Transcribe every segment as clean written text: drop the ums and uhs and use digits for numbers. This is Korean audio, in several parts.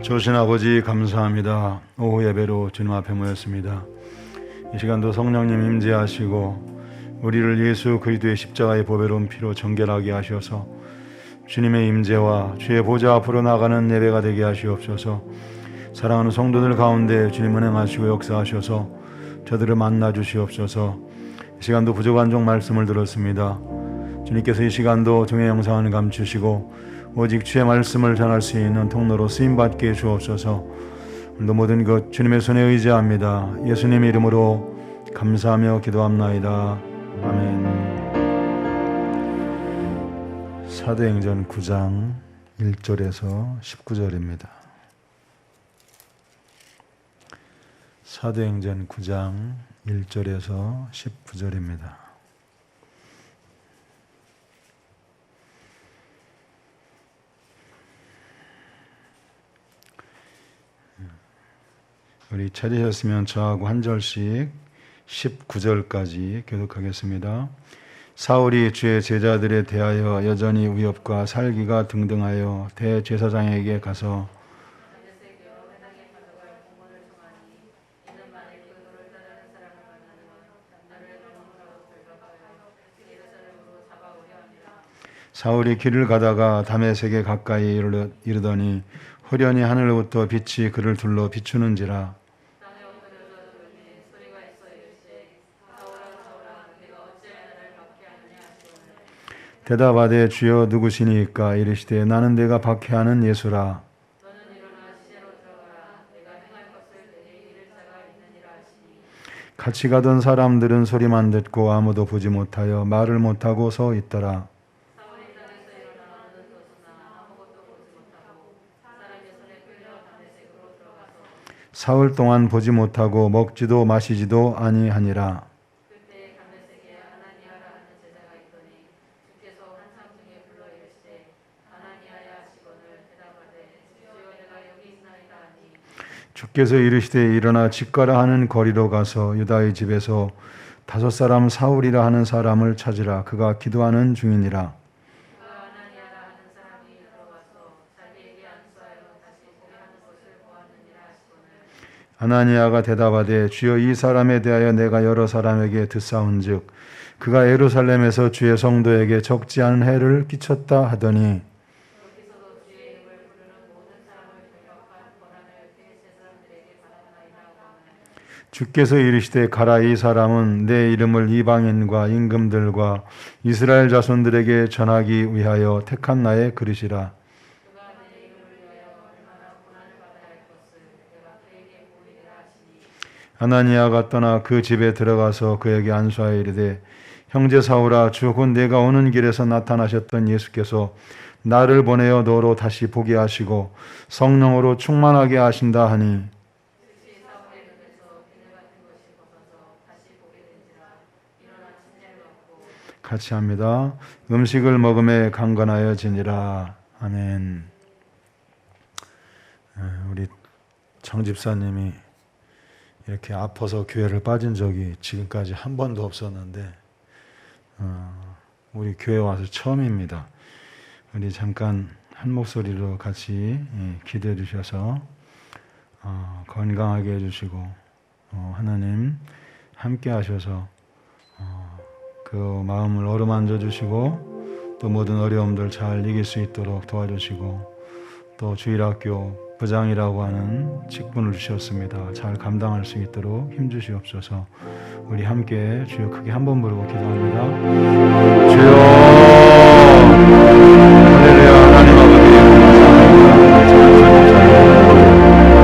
좋으신 아버지 감사합니다. 오후 예배로 주님 앞에 모였습니다. 이 시간도 성령님 임재하시고 우리를 예수 그리스도의 십자가의 보배로운 피로 정결하게 하셔서 주님의 임재와 주의 보좌 앞으로 나가는 예배가 되게 하시옵소서. 사랑하는 성도들 가운데 주님 은행하시고 역사하셔서 저들을 만나 주시옵소서. 이 시간도 부족한 종 말씀을 들었습니다. 주님께서 이 시간도 종의 영상을 감추시고 오직 주의 말씀을 전할 수 있는 통로로 쓰임받게 해 주옵소서. 오늘도 모든 것 주님의 손에 의지합니다. 예수님의 이름으로 감사하며 기도합나이다. 아멘. 사도행전 9장 1절에서 19절입니다. 사도행전 9장 1절에서 19절입니다. 우리 찾으셨으면 저하고 한 절씩 19절까지 교독하겠습니다. 사울이 주의 제자들에 대하여 여전히 위협과 살기가 등등하여 대제사장에게 가서 사울이 길을 가다가 다메섹에 가까이 이르더니 호련히 하늘로부터 빛이 그를 둘러 비추는지라. 대답하되 주여 누구시니까? 이르시되 나는 내가 박해하는 예수라. 같이 가던 사람들은 소리만 듣고 아무도 보지 못하여 말을 못하고 서 있더라. 사흘 동안 보지 못하고 먹지도 마시지도 아니하니라. 주께서 이르시되 일어나 집가라 하는 거리로 가서 유다의 집에서 5 사람 사울이라 하는 사람을 찾으라. 그가 기도하는 중이니라. 아나니아가 대답하되 주여 이 사람에 대하여 내가 여러 사람에게 듣사온즉 그가 예루살렘에서 주의 성도에게 적지 않은 해를 끼쳤다 하더니 주께서 이르시되 가라. 이 사람은 내 이름을 이방인과 임금들과 이스라엘 자손들에게 전하기 위하여 택한 나의 그릇이라. 아나니아가 떠나 그 집에 들어가서 그에게 안수하여 이르되 형제 사울아, 주 곧 내가 오는 길에서 나타나셨던 예수께서 나를 보내어 너로 다시 보게 하시고 성령으로 충만하게 하신다 하니 같이 합니다. 음식을 먹음에 강건하여지니라. 아멘. 우리 정 집사님이 이렇게 아파서 교회를 빠진 적이 지금까지 한 번도 없었는데 우리 교회 와서 처음입니다. 우리 잠깐 한 목소리로 같이 기도해 주셔서 건강하게 해주시고 하나님 함께 하셔서 그 마음을 어루만져 주시고 또 모든 어려움들 잘 이길 수 있도록 도와주시고 또 주일학교 부장이라고 하는 직분을 주셨습니다. 잘 감당할 수 있도록 힘주시옵소서. 우리 함께 주여 크게 한 번 부르고 기도합니다. 주여 할렐루야. 하나님 아버지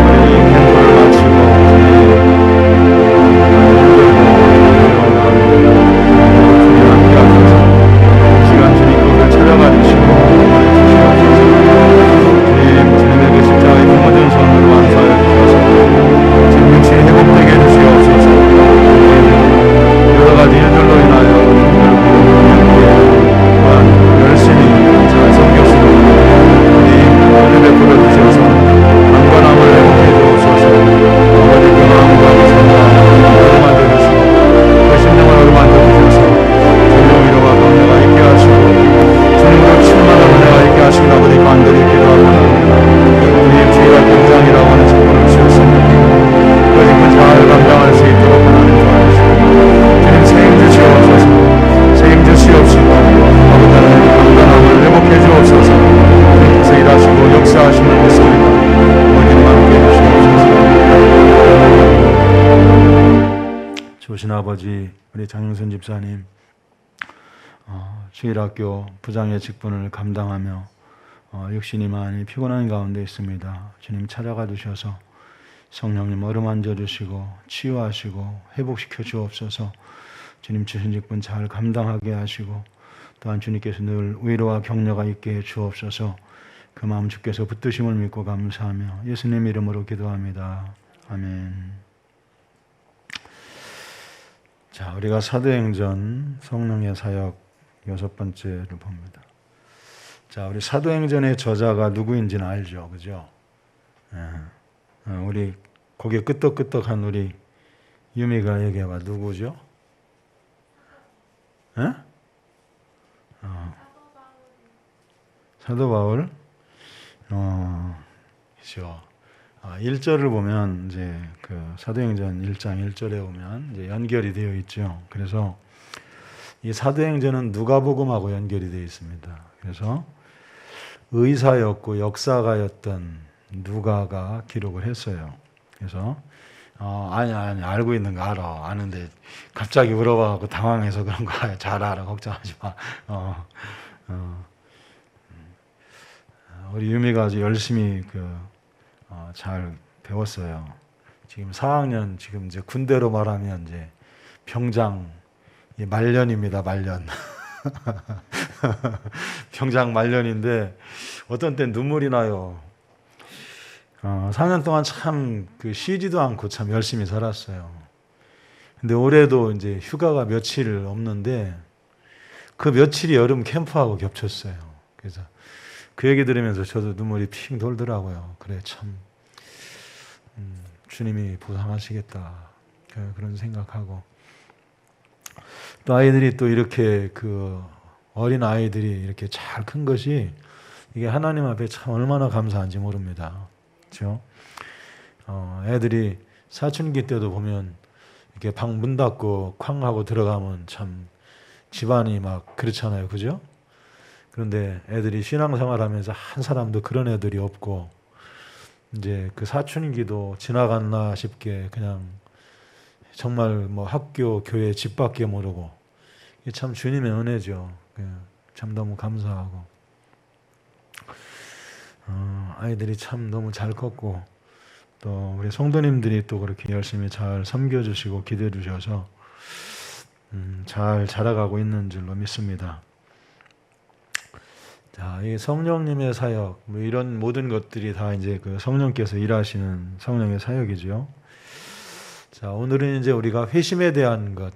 우리 캠프를 마치고 시간 주님 것을 찾아가 주시고 모든 손을 완수하여 주셔서 지금 육신이 회복되게 해주시옵소서. 여러 가지 일들로 인하여 열심히 바쁘신 아버지 우리 장영선 집사님 주일학교 부장의 직분을 감당하며 육신이 많이 피곤한 가운데 있습니다. 주님 찾아가 주셔서 성령님 어루만져 주시고 치유하시고 회복시켜 주옵소서. 주님 주신 직분 잘 감당하게 하시고 또한 주님께서 늘 위로와 격려가 있게 해 주옵소서. 그 마음 주께서 붙드심을 믿고 감사하며 예수님 이름으로 기도합니다. 아멘. 자, 우리가 사도행전 성령의 사역 6번째를 봅니다. 자, 우리 사도행전의 저자가 누구인지는 알죠, 그죠? 우리 고개 끄덕끄덕한 우리 유미가 얘기해봐. 누구죠? 사도 바울. 그죠. 1절을 보면 이제 그 사도행전 1장 1절에 보면 이제 연결이 되어 있죠. 그래서 이 사도행전은 누가복음하고 연결이 되어 있습니다. 그래서 의사였고 역사가였던 누가가 기록을 했어요. 그래서 아니 알고 있는 거 알아. 아는데 갑자기 물어봐갖고 당황해서 그런 거 잘 알아. 걱정하지 마. 우리 유미가 아주 열심히 잘 배웠어요. 지금 4학년 지금 이제 군대로 말하면 이제 병장 말년입니다. 말년. 병장 말년인데 어떤 때 눈물이 나요. 4년 동안 참 쉬지도 않고 참 열심히 살았어요. 근데 올해도 이제 휴가가 며칠 없는데 그 며칠이 여름 캠프하고 겹쳤어요. 그래서 그 얘기 들으면서 저도 눈물이 핑 돌더라고요. 그래 참 주님이 보상하시겠다 그런 생각하고 또 아이들이 또 이렇게 어린 아이들이 이렇게 잘 큰 것이 이게 하나님 앞에 참 얼마나 감사한지 모릅니다. 그렇죠? 애들이 사춘기 때도 보면 이렇게 방 문 닫고 쾅 하고 들어가면 참 집안이 막 그렇잖아요. 그죠? 그런데 애들이 신앙생활하면서 한 사람도 그런 애들이 없고 이제 그 사춘기도 지나갔나 싶게 그냥 정말 뭐 학교, 교회, 집밖에 모르고 이게 참 주님의 은혜죠. 참 너무 감사하고 아이들이 참 너무 잘 컸고 또 우리 성도님들이 또 그렇게 열심히 잘 섬겨주시고 기도해 주셔서 잘 자라가고 있는 줄로 믿습니다. 자, 이 성령님의 사역, 뭐 이런 모든 것들이 다 이제 그 성령께서 일하시는 성령의 사역이죠. 자, 오늘은 이제 우리가 회심에 대한 것,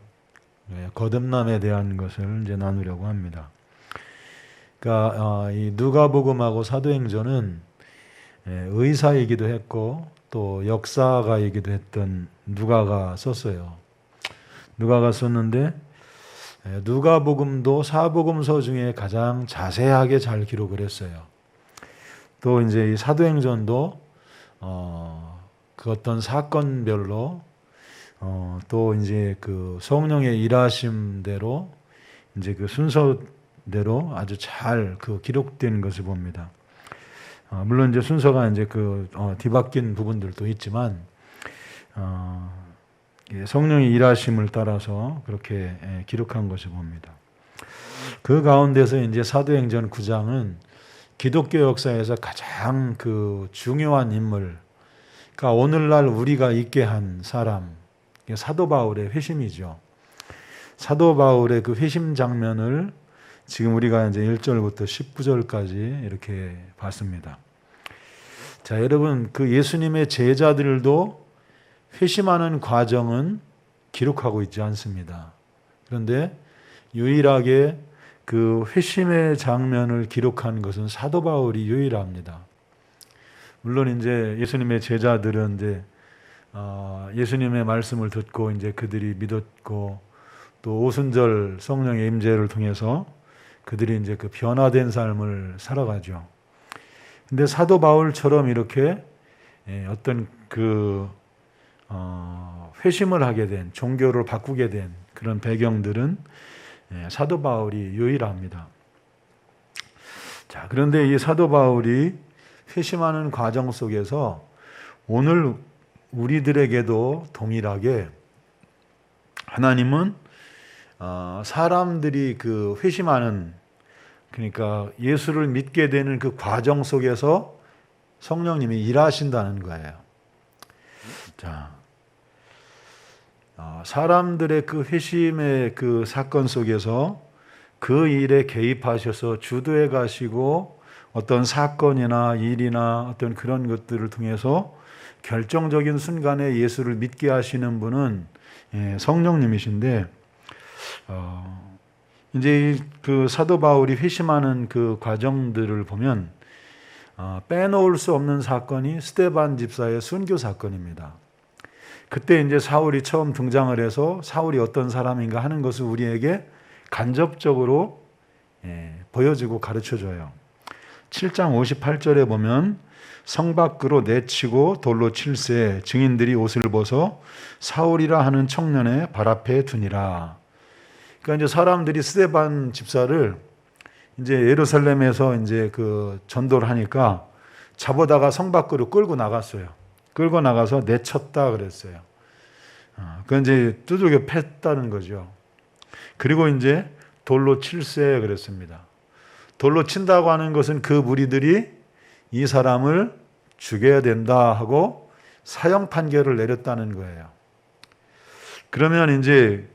거듭남에 대한 것을 이제 나누려고 합니다. 그러니까 이 누가복음하고 사도행전은 의사이기도 했고 또 역사가이기도 했던 누가가 썼어요. 누가가 썼는데 누가복음도 사복음서 중에 가장 자세하게 잘 기록을 했어요. 또 이제 이 사도행전도 그 어떤 사건별로 또 이제 그 성령의 일하심대로 이제 그 순서대로 아주 잘 기록된 것을 봅니다. 물론 이제 순서가 이제 뒤바뀐 부분들도 있지만 성령의 일하심을 따라서 그렇게 기록한 것을 봅니다. 그 가운데서 이제 사도행전 9장은 기독교 역사에서 가장 중요한 인물, 그러니까 오늘날 우리가 있게 한 사람, 사도 바울의 회심이죠. 사도 바울의 그 회심 장면을 지금 우리가 이제 1절부터 19절까지 이렇게 봤습니다. 자, 여러분, 예수님의 제자들도 회심하는 과정은 기록하고 있지 않습니다. 그런데 유일하게 그 회심의 장면을 기록한 것은 사도 바울이 유일합니다. 물론 이제 예수님의 제자들은 이제 예수님의 말씀을 듣고 이제 그들이 믿었고 또 오순절 성령의 임재를 통해서 그들이 이제 변화된 삶을 살아가죠. 근데 사도 바울처럼 이렇게 어떤 회심을 하게 된, 종교를 바꾸게 된 그런 배경들은 사도 바울이 유일합니다. 자, 그런데 이 사도 바울이 회심하는 과정 속에서 오늘 우리들에게도 동일하게 하나님은 사람들이 그 회심하는, 그러니까 예수를 믿게 되는 그 과정 속에서 성령님이 일하신다는 거예요. 자, 사람들의 그 회심의 그 사건 속에서 그 일에 개입하셔서 주도해 가시고 어떤 사건이나 일이나 어떤 그런 것들을 통해서 결정적인 순간에 예수를 믿게 하시는 분은 성령님이신데, 이제 그 사도 바울이 회심하는 그 과정들을 보면 빼놓을 수 없는 사건이 스데반 집사의 순교 사건입니다. 그때 이제 사울이 처음 등장을 해서 사울이 어떤 사람인가 하는 것을 우리에게 간접적으로 보여주고 가르쳐줘요. 7장 58절에 보면 성 밖으로 내치고 돌로 칠세 증인들이 옷을 벗어 사울이라 하는 청년의 발 앞에 두니라. 그러니까 이제 사람들이 스데반 집사를 이제 예루살렘에서 이제 그 전도를 하니까 잡아다가 성 밖으로 끌고 나갔어요. 끌고 나가서 내쳤다 그랬어요. 그건 이제 두들겨 팼다는 거죠. 그리고 이제 돌로 칠세 그랬습니다. 돌로 친다고 하는 것은 그 무리들이 이 사람을 죽여야 된다 하고 사형 판결을 내렸다는 거예요. 그러면 이제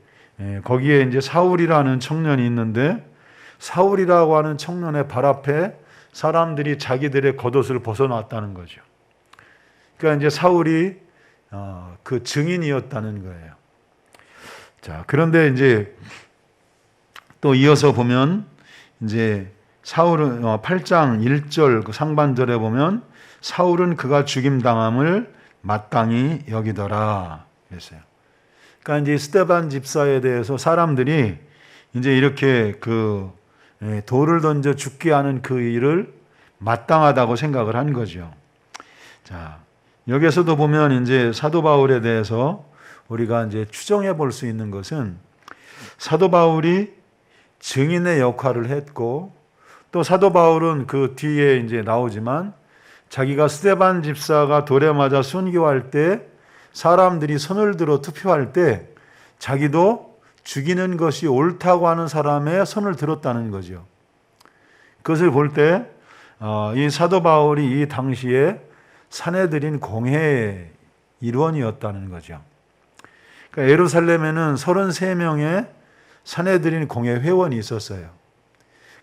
거기에 이제 사울이라는 청년이 있는데, 사울이라고 하는 청년의 발 앞에 사람들이 자기들의 겉옷을 벗어놨다는 거죠. 그러니까 이제 사울이 그 증인이었다는 거예요. 자, 그런데 이제 또 이어서 보면 이제 사울은 8장 1절 그 상반절에 보면 사울은 그가 죽임 당함을 마땅히 여기더라 그랬어요. 그러니까 이제 스데반 집사에 대해서 사람들이 이제 이렇게 그 돌을 던져 죽게 하는 그 일을 마땅하다고 생각을 한 거죠. 자, 여기에서도 보면 이제 사도 바울에 대해서 우리가 이제 추정해 볼 수 있는 것은, 사도 바울이 증인의 역할을 했고, 또 사도 바울은 그 뒤에 이제 나오지만 자기가 스데반 집사가 돌에 맞아 순교할 때 사람들이 손을 들어 투표할 때 자기도 죽이는 것이 옳다고 하는 사람의 손을 들었다는 거죠. 그것을 볼 때 이 사도 바울이 이 당시에 산헤드린 공회의 일원이었다는 거죠. 그러니까 예루살렘에는 33명의 산헤드린 공회 회원이 있었어요.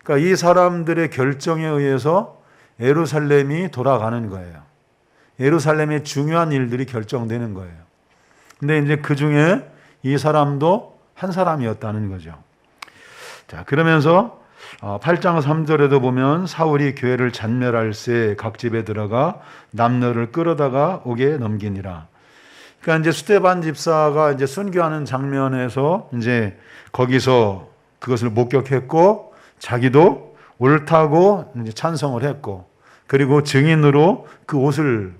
그러니까 이 사람들의 결정에 의해서 예루살렘이 돌아가는 거예요. 예루살렘의 중요한 일들이 결정되는 거예요. 근데 이제 그 중에 이 사람도 한 사람이었다는 거죠. 자, 그러면서 8장 3절에도 보면 사울이 교회를 잔멸할새 각 집에 들어가 남녀를 끌어다가 옥에 넘기니라. 그러니까 이제 스데반 집사가 이제 순교하는 장면에서 이제 거기서 그것을 목격했고 자기도 옳다고 이제 찬성을 했고, 그리고 증인으로 그 옷을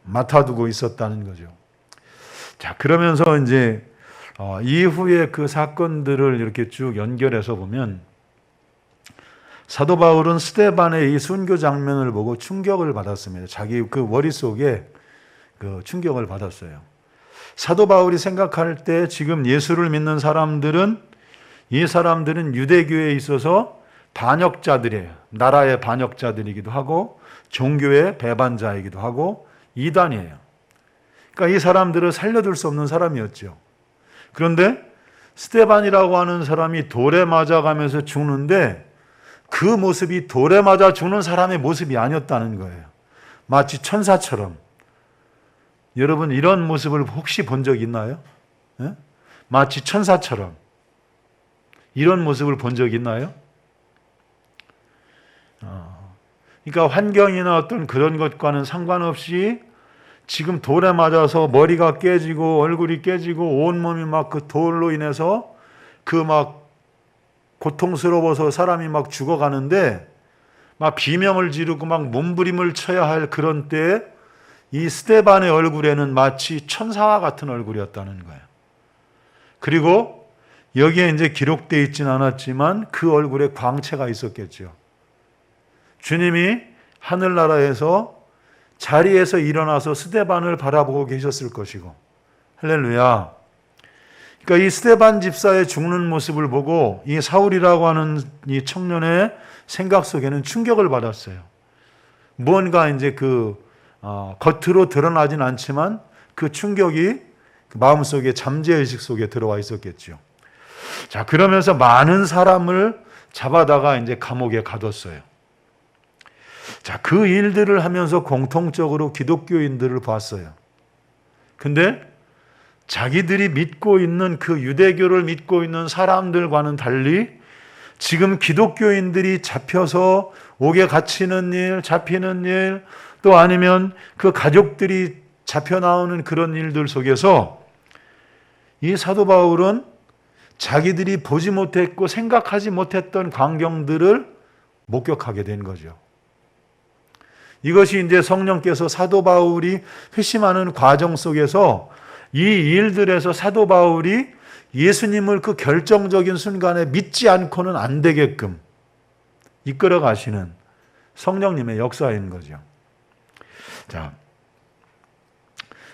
맡아두고 있었다는 거죠. 자, 그러면서 이제 이후에 그 사건들을 이렇게 쭉 연결해서 보면 사도 바울은 스데반의 이 순교 장면을 보고 충격을 받았습니다. 자기 그 머릿속에 그 충격을 받았어요. 사도 바울이 생각할 때 지금 예수를 믿는 사람들은, 이 사람들은 유대교에 있어서 반역자들이에요. 나라의 반역자들이기도 하고 종교의 배반자이기도 하고 이단이에요. 그러니까 이 사람들을 살려둘 수 없는 사람이었죠. 그런데 스데반이라고 하는 사람이 돌에 맞아가면서 죽는데 그 모습이 돌에 맞아 죽는 사람의 모습이 아니었다는 거예요. 마치 천사처럼. 여러분 이런 모습을 혹시 본 적 있나요? 네? 마치 천사처럼 이런 모습을 본 적 있나요? 그러니까 환경이나 어떤 그런 것과는 상관없이 지금 돌에 맞아서 머리가 깨지고 얼굴이 깨지고 온몸이 막 그 돌로 인해서 그 막 고통스러워서 사람이 막 죽어가는데 막 비명을 지르고 막 몸부림을 쳐야 할 그런 때에 이 스데반의 얼굴에는 마치 천사와 같은 얼굴이었다는 거예요. 그리고 여기에 이제 기록되어 있지는 않았지만 그 얼굴에 광채가 있었겠죠. 주님이 하늘나라에서 자리에서 일어나서 스데반을 바라보고 계셨을 것이고, 할렐루야. 그러니까 이 스데반 집사의 죽는 모습을 보고 이 사울이라고 하는 이 청년의 생각 속에는 충격을 받았어요. 무언가 이제 겉으로 드러나진 않지만 그 충격이 그 마음속에 잠재의식 속에 들어와 있었겠죠. 자, 그러면서 많은 사람을 잡아다가 이제 감옥에 가뒀어요. 자, 그 일들을 하면서 공통적으로 기독교인들을 봤어요. 근데 자기들이 믿고 있는 그 유대교를 믿고 있는 사람들과는 달리 지금 기독교인들이 잡혀서 옥에 갇히는 일, 잡히는 일, 또 아니면 그 가족들이 잡혀 나오는 그런 일들 속에서 이 사도 바울은 자기들이 보지 못했고 생각하지 못했던 광경들을 목격하게 된 거죠. 이것이 이제 성령께서 사도 바울이 회심하는 과정 속에서 이 일들에서 사도 바울이 예수님을 그 결정적인 순간에 믿지 않고는 안 되게끔 이끌어 가시는 성령님의 역사인 거죠. 자,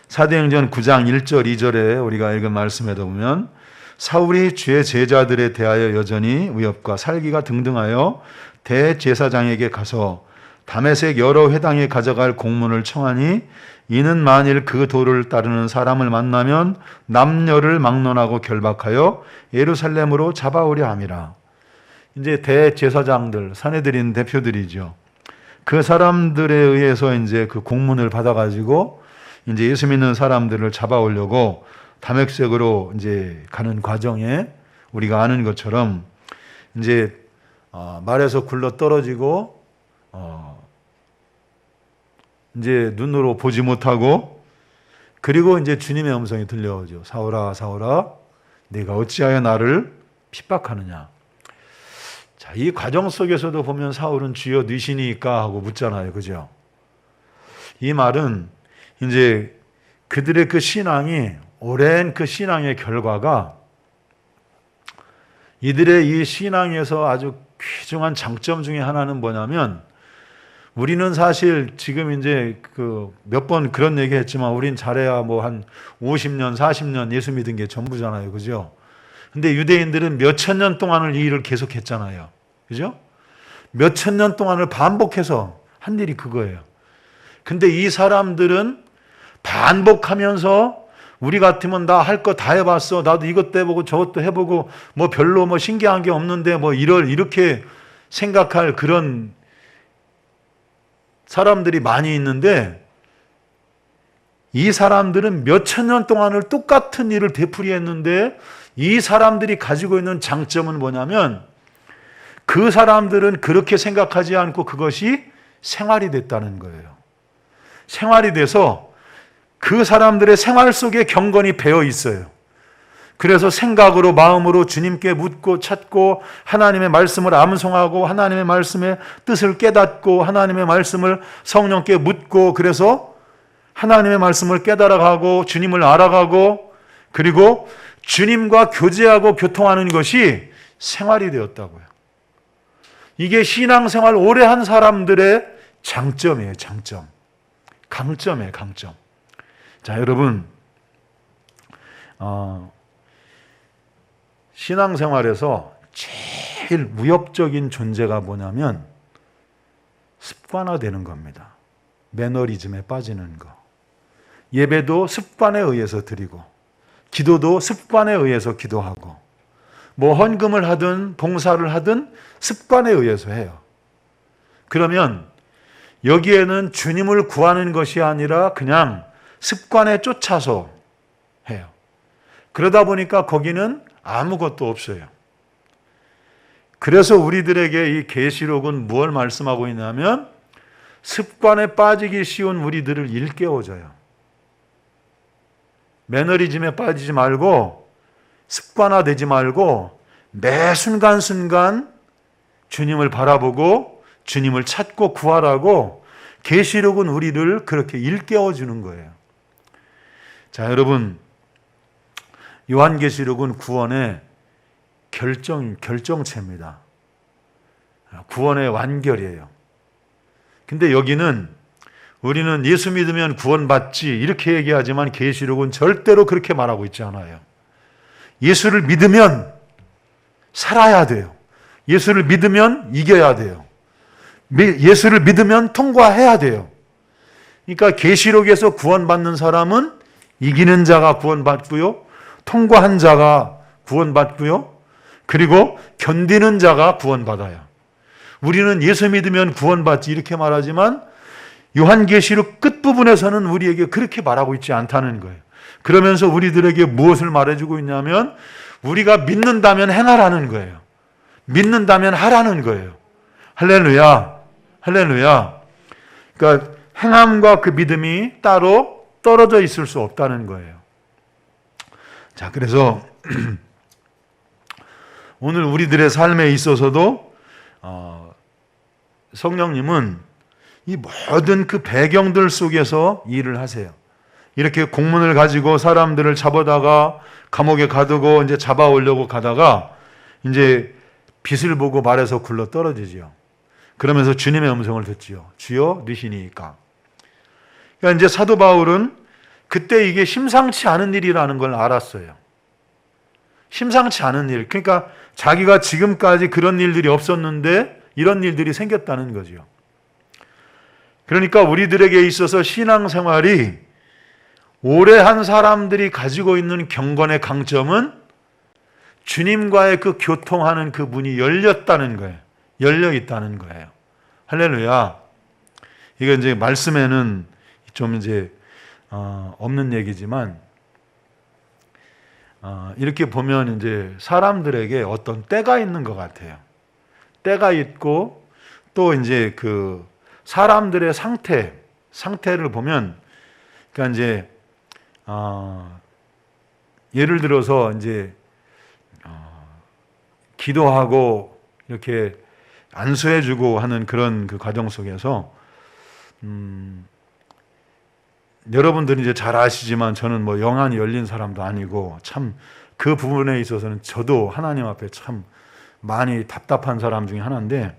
사도행전 9장 1절 2절에 우리가 읽은 말씀에도 보면 사울이 주의 제자들에 대하여 여전히 위협과 살기가 등등하여 대제사장에게 가서 다메섹 여러 회당에 가져갈 공문을 청하니 이는 만일 그 도를 따르는 사람을 만나면 남녀를 막론하고 결박하여 예루살렘으로 잡아오려 함이라. 이제 대제사장들, 산헤드린 대표들이죠. 그 사람들에 의해서 이제 그 공문을 받아가지고 이제 예수 믿는 사람들을 잡아오려고 다메섹으로 이제 가는 과정에 우리가 아는 것처럼 이제 말에서 굴러 떨어지고 이제 눈으로 보지 못하고 그리고 이제 주님의 음성이 들려오죠. 사울아, 사울아, 네가 어찌하여 나를 핍박하느냐. 자, 이 과정 속에서도 보면 사울은 주여 누시니까 하고 묻잖아요. 그죠? 이 말은 이제 그들의 그 신앙이 오랜 그 신앙의 결과가 이들의 이 신앙에서 아주 귀중한 장점 중에 하나는 뭐냐면 우리는 사실 지금 이제 몇 번 그런 얘기 했지만 우린 잘해야 뭐 한 50년, 40년 예수 믿은 게 전부잖아요. 그죠? 근데 유대인들은 몇천 년 동안을 이 일을 계속 했잖아요. 그죠? 몇천 년 동안을 반복해서 한 일이 그거예요. 근데 이 사람들은 반복하면서 우리 같으면 나 할 거 다 해봤어. 나도 이것도 해보고 저것도 해보고 뭐 별로 뭐 신기한 게 없는데 뭐 이렇게 생각할 그런 사람들이 많이 있는데 이 사람들은 몇천 년 동안을 똑같은 일을 되풀이했는데 이 사람들이 가지고 있는 장점은 뭐냐면 그 사람들은 그렇게 생각하지 않고 그것이 생활이 됐다는 거예요. 생활이 돼서 그 사람들의 생활 속에 경건이 배어 있어요. 그래서 생각으로 마음으로 주님께 묻고 찾고 하나님의 말씀을 암송하고 하나님의 말씀의 뜻을 깨닫고 하나님의 말씀을 성령께 묻고 그래서 하나님의 말씀을 깨달아가고 주님을 알아가고 그리고 주님과 교제하고 교통하는 것이 생활이 되었다고요. 이게 신앙생활 오래 한 사람들의 장점이에요. 장점. 강점이에요. 강점. 자, 여러분 신앙생활에서 제일 위협적인 존재가 뭐냐면 습관화되는 겁니다. 매너리즘에 빠지는 거. 예배도 습관에 의해서 드리고 기도도 습관에 의해서 기도하고 뭐 헌금을 하든 봉사를 하든 습관에 의해서 해요. 그러면 여기에는 주님을 구하는 것이 아니라 그냥 습관에 쫓아서 해요. 그러다 보니까 거기는 아무것도 없어요. 그래서 우리들에게 이 계시록은 무엇을 말씀하고 있냐면 습관에 빠지기 쉬운 우리들을 일깨워줘요. 매너리즘에 빠지지 말고 습관화되지 말고 매 순간순간 주님을 바라보고 주님을 찾고 구하라고 계시록은 우리를 그렇게 일깨워주는 거예요. 자, 여러분 요한계시록은 구원의 결정체입니다. 구원의 완결이에요. 근데 여기는 우리는 예수 믿으면 구원받지 이렇게 얘기하지만 계시록은 절대로 그렇게 말하고 있지 않아요. 예수를 믿으면 살아야 돼요. 예수를 믿으면 이겨야 돼요. 예수를 믿으면 통과해야 돼요. 그러니까 계시록에서 구원받는 사람은 이기는 자가 구원받고요, 통과한 자가 구원받고요, 그리고 견디는 자가 구원받아요. 우리는 예수 믿으면 구원받지 이렇게 말하지만 요한계시록 끝부분에서는 우리에게 그렇게 말하고 있지 않다는 거예요. 그러면서 우리들에게 무엇을 말해주고 있냐면 우리가 믿는다면 행하라는 거예요. 믿는다면 하라는 거예요. 할렐루야, 할렐루야. 그러니까 행함과 그 믿음이 따로 떨어져 있을 수 없다는 거예요. 자, 그래서 오늘 우리들의 삶에 있어서도 성령님은 이 모든 그 배경들 속에서 일을 하세요. 이렇게 공문을 가지고 사람들을 잡아다가 감옥에 가두고 이제 잡아오려고 가다가 이제 빛을 보고 말에서 굴러 떨어지지요. 그러면서 주님의 음성을 듣지요. 주여 누시니까. 그러니까 이제 사도 바울은 그때 이게 심상치 않은 일이라는 걸 알았어요. 심상치 않은 일. 그러니까 자기가 지금까지 그런 일들이 없었는데 이런 일들이 생겼다는 거죠. 그러니까 우리들에게 있어서 신앙생활이 오래 한 사람들이 가지고 있는 경건의 강점은 주님과의 그 교통하는 그 문이 열렸다는 거예요. 열려 있다는 거예요. 할렐루야. 이거 이제 말씀에는 좀 이제 없는 얘기지만 이렇게 보면 이제 사람들에게 어떤 때가 있는 것 같아요. 때가 있고 또 이제 그 사람들의 상태를 보면 그러니까 이제 예를 들어서 이제 기도하고 이렇게 안수해주고 하는 그런 그 과정 속에서 여러분들이 이제 잘 아시지만 저는 뭐 영안이 열린 사람도 아니고 참 그 부분에 있어서는 저도 하나님 앞에 참 많이 답답한 사람 중에 하나인데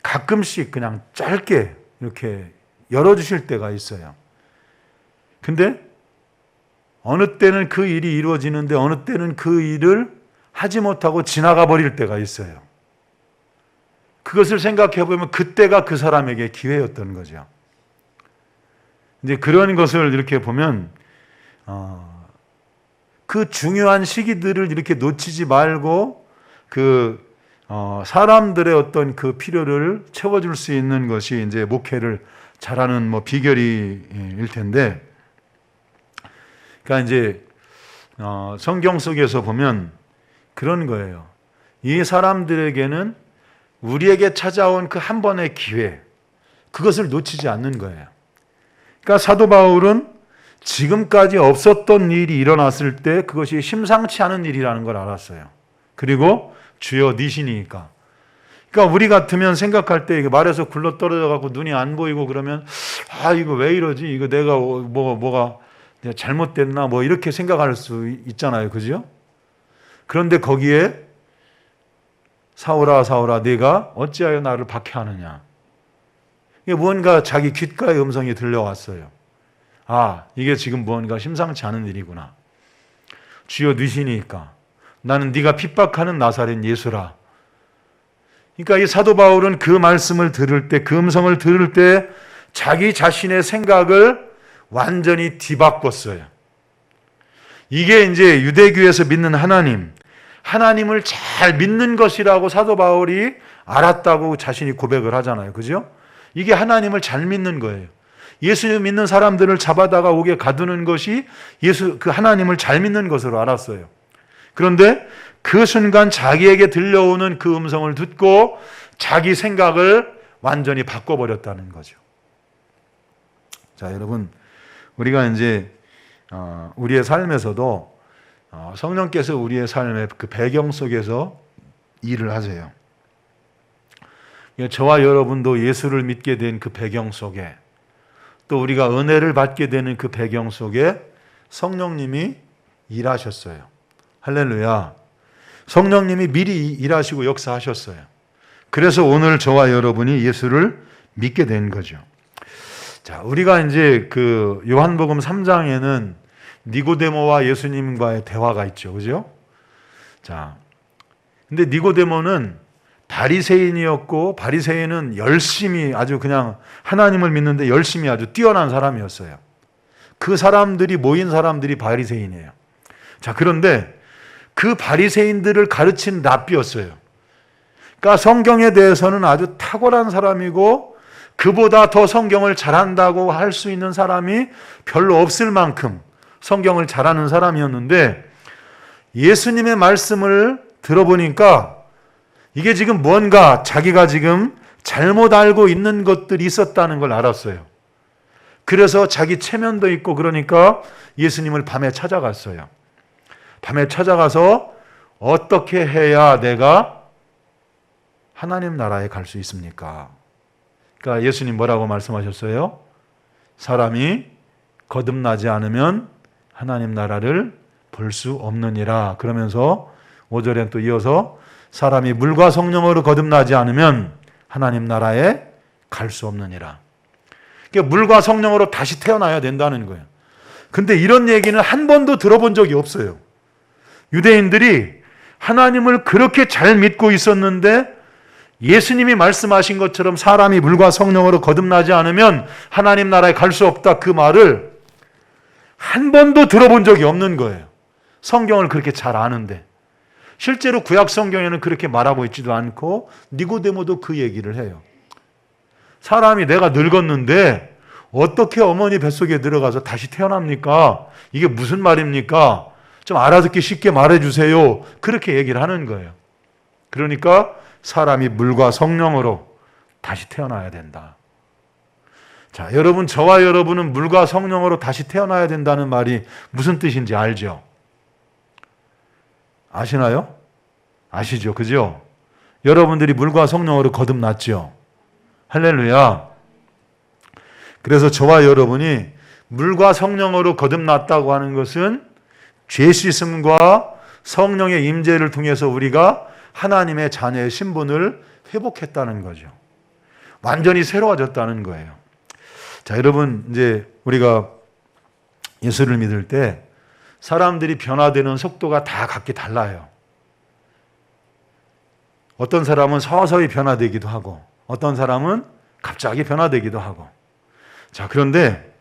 가끔씩 그냥 짧게 이렇게 열어주실 때가 있어요. 근데 어느 때는 그 일이 이루어지는데 어느 때는 그 일을 하지 못하고 지나가 버릴 때가 있어요. 그것을 생각해 보면 그때가 그 사람에게 기회였던 거죠. 이제 그런 것을 이렇게 보면 그 중요한 시기들을 이렇게 놓치지 말고 그 사람들의 어떤 그 필요를 채워줄 수 있는 것이 이제 목회를 잘하는 뭐 비결일 텐데, 그러니까 이제 성경 속에서 보면 그런 거예요. 이 사람들에게는 우리에게 찾아온 그 한 번의 기회, 그것을 놓치지 않는 거예요. 그러니까 사도 바울은 지금까지 없었던 일이 일어났을 때 그것이 심상치 않은 일이라는 걸 알았어요. 그리고 주여 니시니까. 그러니까 우리 같으면 생각할 때 이게 말에서 굴러 떨어져 갖고 눈이 안 보이고 그러면 이거 왜 이러지? 이거 내가 뭐가 잘못됐나? 뭐 이렇게 생각할 수 있잖아요. 그죠? 그런데 거기에 사울아 사울아 네가 어찌하여 나를 박해하느냐? 이게 무언가 자기 귓가의 음성이 들려왔어요. 이게 지금 무언가 심상치 않은 일이구나. 주여 누시니까 나는 네가 핍박하는 나사렛 예수라. 그러니까 이 사도 바울은 그 말씀을 들을 때, 그 음성을 들을 때 자기 자신의 생각을 완전히 뒤바꿨어요. 이게 이제 유대교에서 믿는 하나님을 잘 믿는 것이라고 사도 바울이 알았다고 자신이 고백을 하잖아요. 그죠? 이게 하나님을 잘 믿는 거예요. 예수 믿는 사람들을 잡아다가 옥에 가두는 것이 그 하나님을 잘 믿는 것으로 알았어요. 그런데 그 순간 자기에게 들려오는 그 음성을 듣고 자기 생각을 완전히 바꿔버렸다는 거죠. 자, 여러분, 우리가 이제 우리의 삶에서도 성령께서 우리의 삶의 그 배경 속에서 일을 하세요. 저와 여러분도 예수를 믿게 된 그 배경 속에, 또 우리가 은혜를 받게 되는 그 배경 속에 성령님이 일하셨어요. 할렐루야. 성령님이 미리 일하시고 역사하셨어요. 그래서 오늘 저와 여러분이 예수를 믿게 된 거죠. 자, 우리가 이제 그 요한복음 3장에는 니고데모와 예수님과의 대화가 있죠. 그죠? 자, 근데 니고데모는 바리새인이었고, 바리새인은 열심히 아주 그냥 하나님을 믿는데 열심히 아주 뛰어난 사람이었어요. 그 사람들이 모인 사람들이 바리새인이에요. 자, 그런데 그 바리새인들을 가르친 랍비였어요. 그러니까 성경에 대해서는 아주 탁월한 사람이고, 그보다 더 성경을 잘한다고 할 수 있는 사람이 별로 없을 만큼 성경을 잘하는 사람이었는데, 예수님의 말씀을 들어보니까 이게 지금 뭔가 자기가 지금 잘못 알고 있는 것들이 있었다는 걸 알았어요. 그래서 자기 체면도 있고 그러니까 예수님을 밤에 찾아갔어요. 밤에 찾아가서 어떻게 해야 내가 하나님 나라에 갈 수 있습니까? 그러니까 예수님 뭐라고 말씀하셨어요? 사람이 거듭나지 않으면 하나님 나라를 볼 수 없느니라. 그러면서 5절엔 또 이어서 사람이 물과 성령으로 거듭나지 않으면 하나님 나라에 갈 수 없느니라. 그러니까 물과 성령으로 다시 태어나야 된다는 거예요. 근데 이런 얘기는 한 번도 들어본 적이 없어요. 유대인들이 하나님을 그렇게 잘 믿고 있었는데 예수님이 말씀하신 것처럼 사람이 물과 성령으로 거듭나지 않으면 하나님 나라에 갈 수 없다, 그 말을 한 번도 들어본 적이 없는 거예요. 성경을 그렇게 잘 아는데. 실제로 구약 성경에는 그렇게 말하고 있지도 않고 니고데모도 그 얘기를 해요. 사람이 내가 늙었는데 어떻게 어머니 뱃속에 들어가서 다시 태어납니까? 이게 무슨 말입니까? 좀 알아듣기 쉽게 말해주세요. 그렇게 얘기를 하는 거예요. 그러니까 사람이 물과 성령으로 다시 태어나야 된다. 자, 여러분, 저와 여러분은 물과 성령으로 다시 태어나야 된다는 말이 무슨 뜻인지 알죠? 아시나요? 아시죠? 그죠? 여러분들이 물과 성령으로 거듭났죠? 할렐루야. 그래서 저와 여러분이 물과 성령으로 거듭났다고 하는 것은 죄 씻음과 성령의 임재를 통해서 우리가 하나님의 자녀의 신분을 회복했다는 거죠. 완전히 새로워졌다는 거예요. 자, 여러분, 이제 우리가 예수를 믿을 때 사람들이 변화되는 속도가 다 각기 달라요. 어떤 사람은 서서히 변화되기도 하고 어떤 사람은 갑자기 변화되기도 하고. 자, 그런데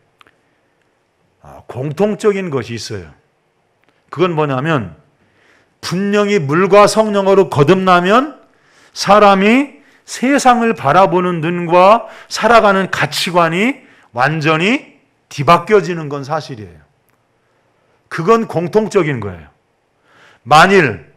공통적인 것이 있어요. 그건 뭐냐면 분명히 물과 성령으로 거듭나면 사람이 세상을 바라보는 눈과 살아가는 가치관이 완전히 뒤바뀌어지는 건 사실이에요. 그건 공통적인 거예요. 만일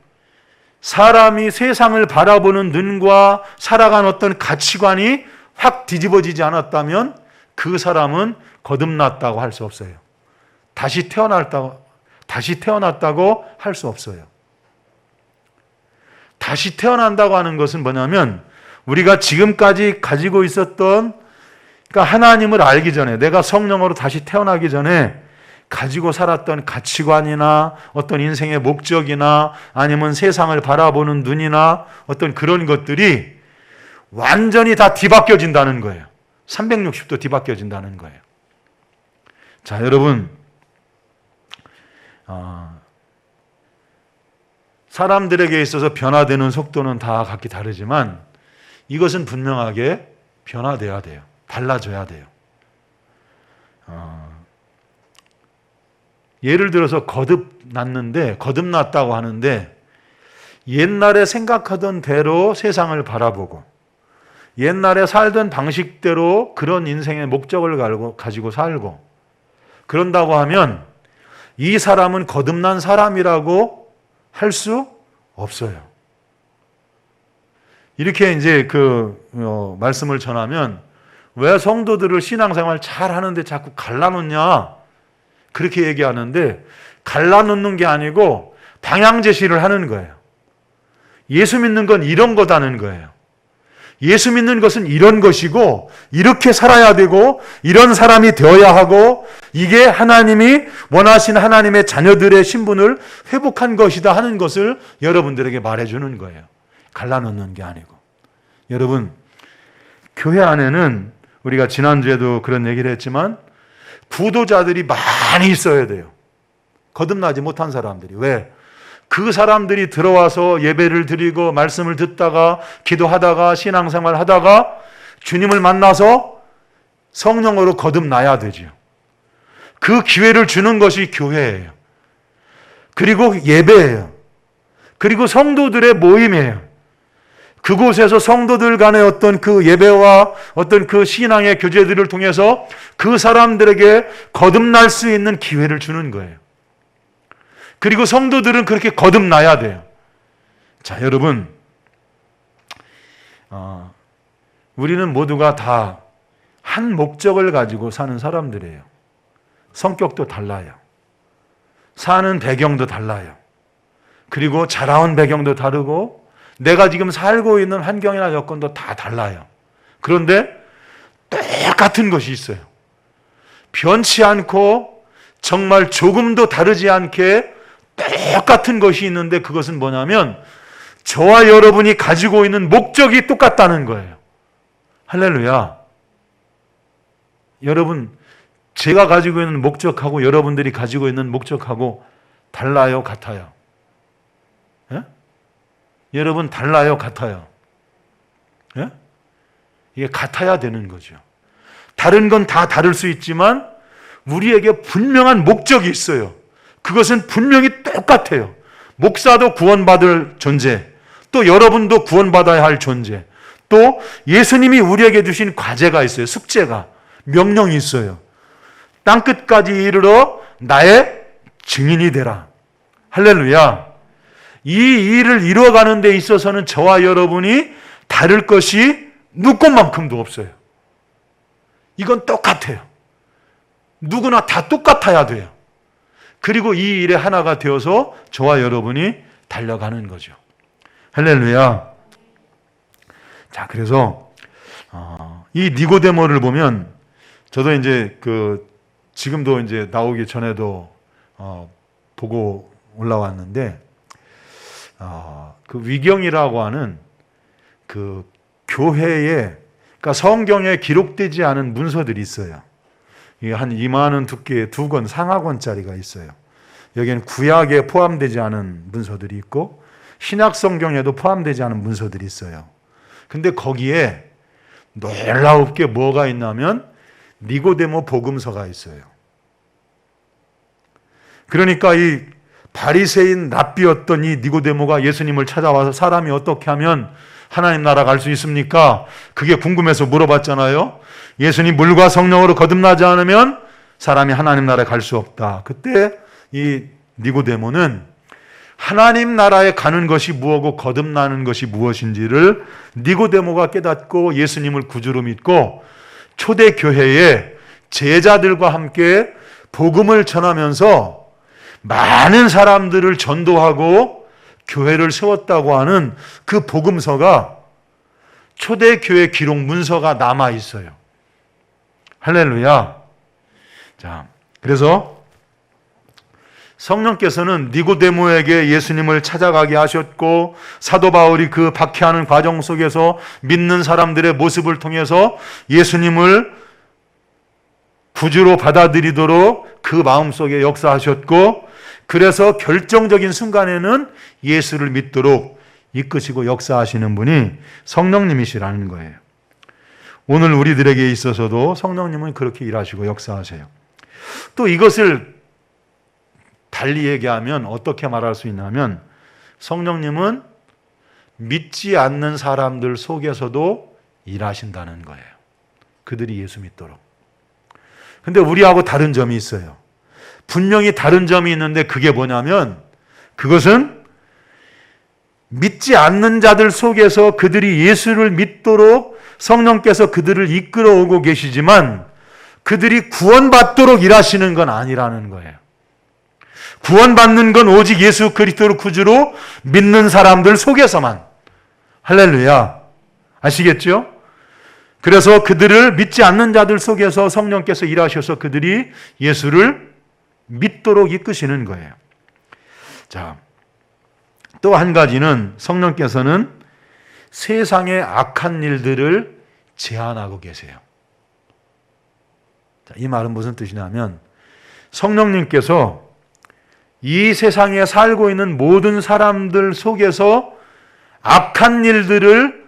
사람이 세상을 바라보는 눈과 살아가는 어떤 가치관이 확 뒤집어지지 않았다면 그 사람은 거듭났다고 할 수 없어요. 다시 태어났다고 할 수 없어요. 다시 태어난다고 하는 것은 뭐냐면 우리가 지금까지 가지고 있었던, 그러니까 하나님을 알기 전에, 내가 성령으로 다시 태어나기 전에 가지고 살았던 가치관이나 어떤 인생의 목적이나 아니면 세상을 바라보는 눈이나 어떤 그런 것들이 완전히 다 뒤바뀌어진다는 거예요. 360도 뒤바뀌어진다는 거예요. 자, 여러분, 사람들에게 있어서 변화되는 속도는 다 각기 다르지만 이것은 분명하게 변화돼야 돼요. 달라져야 돼요. 예를 들어서 거듭났다고 하는데 옛날에 생각하던 대로 세상을 바라보고 옛날에 살던 방식대로 그런 인생의 목적을 가지고 살고 그런다고 하면 이 사람은 거듭난 사람이라고 할 수 없어요. 이렇게 이제 말씀을 전하면 왜 성도들을 신앙생활 잘 하는데 자꾸 갈라놓냐? 그렇게 얘기하는데 갈라놓는 게 아니고 방향 제시를 하는 거예요. 예수 믿는 건 이런 거다는 거예요. 예수 믿는 것은 이런 것이고 이렇게 살아야 되고 이런 사람이 되어야 하고 이게 하나님이 원하신 하나님의 자녀들의 신분을 회복한 것이다 하는 것을 여러분들에게 말해주는 거예요. 갈라놓는 게 아니고. 여러분, 교회 안에는 우리가 지난주에도 그런 얘기를 했지만 부도자들이 많이 있어야 돼요. 거듭나지 못한 사람들이. 왜? 그 사람들이 들어와서 예배를 드리고 말씀을 듣다가 기도하다가 신앙생활 하다가 주님을 만나서 성령으로 거듭나야 되죠. 그 기회를 주는 것이 교회예요. 그리고 예배예요. 그리고 성도들의 모임이에요. 그곳에서 성도들 간의 어떤 그 예배와 어떤 그 신앙의 교제들을 통해서 그 사람들에게 거듭날 수 있는 기회를 주는 거예요. 그리고 성도들은 그렇게 거듭나야 돼요. 자, 여러분, 우리는 모두가 다 한 목적을 가지고 사는 사람들이에요. 성격도 달라요. 사는 배경도 달라요. 그리고 자라온 배경도 다르고 내가 지금 살고 있는 환경이나 여건도 다 달라요. 그런데 똑같은 것이 있어요. 변치 않고 정말 조금도 다르지 않게 똑같은 것이 있는데 그것은 뭐냐면 저와 여러분이 가지고 있는 목적이 똑같다는 거예요. 할렐루야. 여러분, 제가 가지고 있는 목적하고 여러분들이 가지고 있는 목적하고 달라요, 같아요? 예? 여러분, 달라요, 같아요? 예? 이게 같아야 되는 거죠. 다른 건 다 다를 수 있지만 우리에게 분명한 목적이 있어요. 그것은 분명히 똑같아요. 목사도 구원받을 존재, 또 여러분도 구원받아야 할 존재, 또 예수님이 우리에게 주신 과제가 있어요. 숙제가, 명령이 있어요. 땅끝까지 이르러 나의 증인이 되라. 할렐루야. 이 일을 이루어가는 데 있어서는 저와 여러분이 다를 것이 누구만큼도 없어요. 이건 똑같아요. 누구나 다 똑같아야 돼요. 그리고 이 일에 하나가 되어서 저와 여러분이 달려가는 거죠. 할렐루야. 자, 그래서 이 니고데모를 보면 저도 이제 지금도 이제 나오기 전에도 보고 올라왔는데 그 위경이라고 하는 그 교회에, 그러니까 성경에 기록되지 않은 문서들이 있어요. 이게 한 이만한 두께의 2권, 상하권짜리가 있어요. 여기는 구약에 포함되지 않은 문서들이 있고 신약 성경에도 포함되지 않은 문서들이 있어요. 근데 거기에 놀라웁게 뭐가 있냐면 니고데모 복음서가 있어요. 그러니까 이 바리새인 랍비였던 이 니고데모가 예수님을 찾아와서 사람이 어떻게 하면 하나님 나라 갈 수 있습니까? 그게 궁금해서 물어봤잖아요. 예수님 물과 성령으로 거듭나지 않으면 사람이 하나님 나라에 갈 수 없다. 그때 이 니고데모는 하나님 나라에 가는 것이 무엇이고 거듭나는 것이 무엇인지를 니고데모가 깨닫고 예수님을 구주로 믿고 초대교회에 제자들과 함께 복음을 전하면서 많은 사람들을 전도하고 교회를 세웠다고 하는 그 복음서가 초대교회 기록 문서가 남아 있어요. 할렐루야. 자, 그래서 성령께서는 니고데모에게 예수님을 찾아가게 하셨고 사도 바울이 그 박해하는 과정 속에서 믿는 사람들의 모습을 통해서 예수님을 구주로 받아들이도록 그 마음속에 역사하셨고 그래서 결정적인 순간에는 예수를 믿도록 이끄시고 역사하시는 분이 성령님이시라는 거예요. 오늘 우리들에게 있어서도 성령님은 그렇게 일하시고 역사하세요. 또 이것을 달리 얘기하면 어떻게 말할 수 있냐면 성령님은 믿지 않는 사람들 속에서도 일하신다는 거예요. 그들이 예수 믿도록. 근데 우리하고 다른 점이 있어요. 분명히 다른 점이 있는데 그게 뭐냐면 그것은 믿지 않는 자들 속에서 그들이 예수를 믿도록 성령께서 그들을 이끌어오고 계시지만 그들이 구원받도록 일하시는 건 아니라는 거예요. 구원받는 건 오직 예수 그리스도를 구주로 믿는 사람들 속에서만. 할렐루야. 아시겠죠? 그래서 그들을 믿지 않는 자들 속에서 성령께서 일하셔서 그들이 예수를 믿도록 이끄시는 거예요. 자, 또 한 가지는 성령께서는 세상의 악한 일들을 제한하고 계세요. 자, 이 말은 무슨 뜻이냐면 성령님께서 이 세상에 살고 있는 모든 사람들 속에서 악한 일들을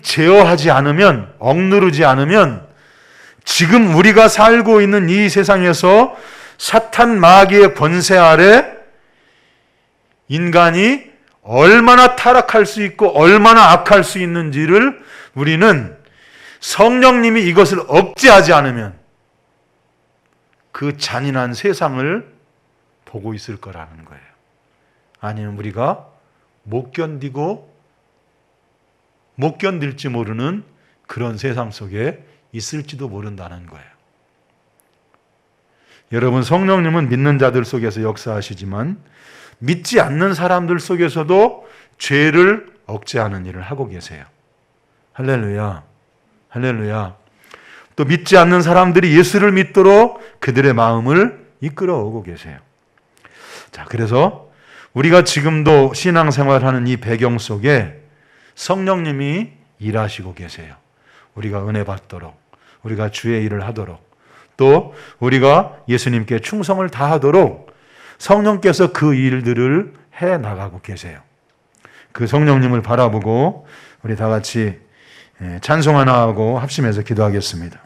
제어하지 않으면, 억누르지 않으면 지금 우리가 살고 있는 이 세상에서 사탄 마귀의 권세 아래 인간이 얼마나 타락할 수 있고 얼마나 악할 수 있는지를 우리는 성령님이 이것을 억제하지 않으면 그 잔인한 세상을 보고 있을 거라는 거예요. 아니면 우리가 못 견딜지 모르는 그런 세상 속에 있을지도 모른다는 거예요. 여러분, 성령님은 믿는 자들 속에서 역사하시지만 믿지 않는 사람들 속에서도 죄를 억제하는 일을 하고 계세요. 할렐루야. 할렐루야. 또 믿지 않는 사람들이 예수를 믿도록 그들의 마음을 이끌어오고 계세요. 자, 그래서 우리가 지금도 신앙생활하는 이 배경 속에 성령님이 일하시고 계세요. 우리가 은혜 받도록, 우리가 주의 일을 하도록, 또 우리가 예수님께 충성을 다하도록 성령께서 그 일들을 해 나가고 계세요. 그 성령님을 바라보고 우리 다 같이 찬송 하나 하고 합심해서 기도하겠습니다.